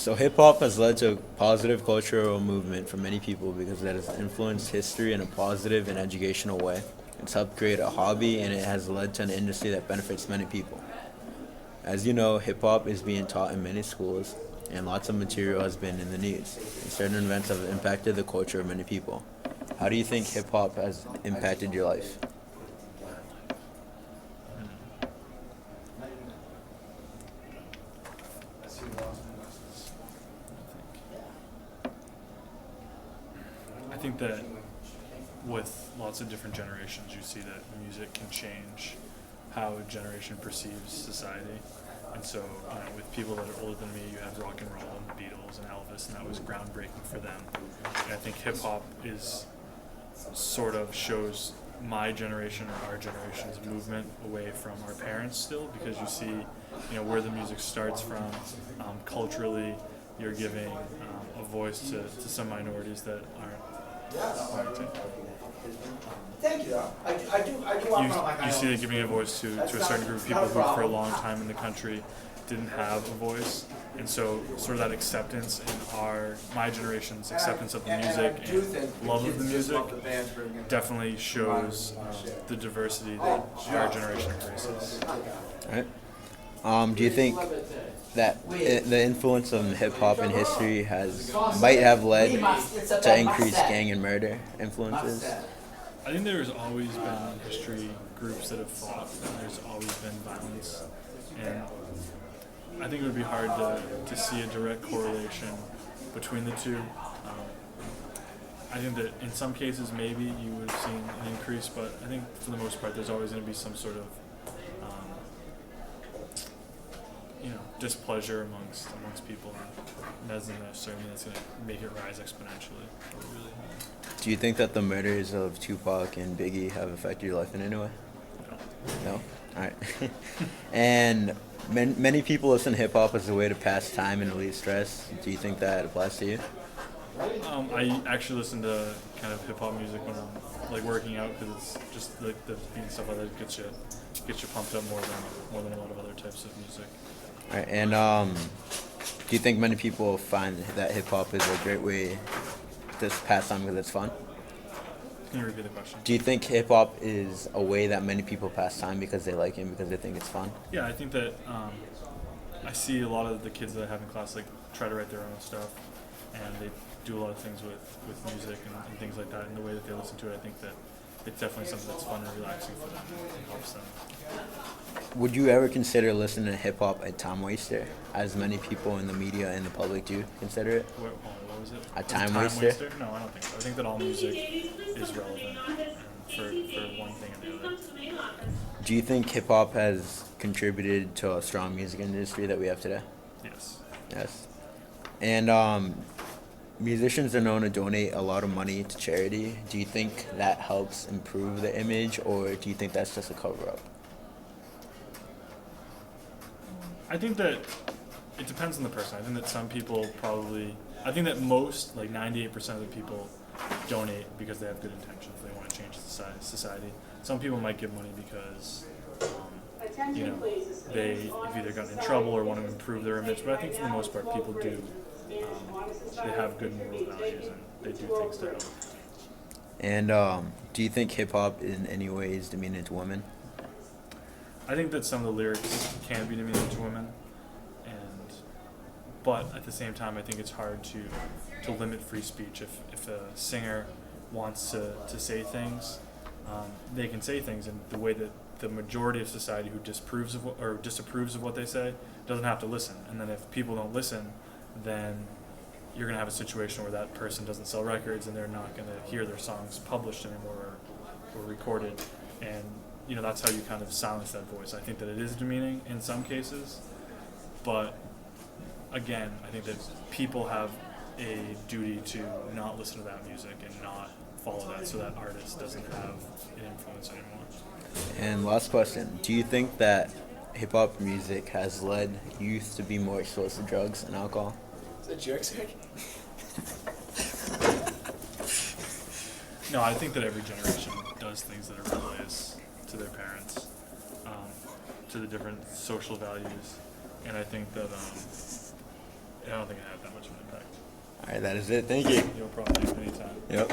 So hip hop has led to a positive cultural movement for many people because it has influenced history in a positive and educational way. It's helped create a hobby and it has led to an industry that benefits many people. As you know, hip hop is being taught in many schools and lots of material has been in the news. And certain events have impacted the culture of many people. How do you think hip hop has impacted your life? I think that with lots of different generations, you see that music can change how a generation perceives society. And so, with people that are older than me, you have rock and roll and the Beatles and Elvis, and that was groundbreaking for them. And I think hip hop is sort of shows my generation or our generation's movement away from our parents still, because you see, where the music starts from. Culturally, you're giving a voice to some minorities that aren't. Thank you. I do want to You see it giving a voice to a certain group of people who, for a long time in the country, didn't have a voice, and so sort of that acceptance in my generation's acceptance of the music and love of the music definitely shows the diversity that our generation embraces. Right. Do you think that the influence of hip hop in history might have led to increased gang and murder influences? I think there's always been in history groups that have fought, and there's always been violence, and I think it would be hard to see a direct correlation between the two. I think that in some cases maybe you would have seen an increase, but I think for the most part there's always going to be some sort of displeasure amongst people, and that doesn't necessarily mean that's going to make it rise exponentially. Do you think that the murders of Tupac and Biggie have affected your life in any way? No? Alright. And many people listen to hip hop as a way to pass time and relieve stress. Do you think that applies to you? I actually listen to kind of hip hop music when I'm working out, because it's just like the beat and stuff like that gets you pumped up more than a lot of other types of music. Alright, and do you think many people find that hip hop is a great way to pass time because it's fun? Can you repeat the question? Do you think hip hop is a way that many people pass time because they like it and because they think it's fun? Yeah, I think that I see a lot of the kids that I have in class try to write their own stuff, and they do a lot of things with music and things like that, and the way that they listen to it, I think that it's definitely something that's fun and relaxing for them and helps them. Would you ever consider listening to hip hop a time waster, as many people in the media and the public do consider it? What was it? A time waster? No, I don't think so. I think that all music is relevant for one thing or the other. Do you think hip hop has contributed to a strong music industry that we have today? Yes. Yes. And musicians are known to donate a lot of money to charity. Do you think that helps improve the image, or do you think that's just a cover-up? I think that it depends on the person. I think that some people I think that most, 98% of the people donate because they have good intentions. They want to change society. Some people might give money because, they've either gotten in trouble or want to improve their image. But I think for the most part, people do. They have good moral values and they do things to help. And do you think hip-hop in any way is demeaning to women? I think that some of the lyrics can be demeaning to women, but at the same time, I think it's hard to limit free speech. If a singer wants to say things, they can say things in the way that the majority of society who disapproves of what they say doesn't have to listen. And then if people don't listen, then you're going to have a situation where that person doesn't sell records and they're not going to hear their songs published anymore or recorded. And that's how you kind of silence that voice. I think that it is demeaning in some cases, but again, I think that people have a duty to not listen to that music and not follow that, so that artist doesn't have an influence anymore. And last question, do you think that hip-hop music has led youth to be more exposed to drugs and alcohol? Is that jerk sick? No, I think that every generation does things that are rebellious to their parents, to the different social values, and I think that I don't think it had that much of an impact. All right, that is it. Thank you. No problem. Anytime. Yep.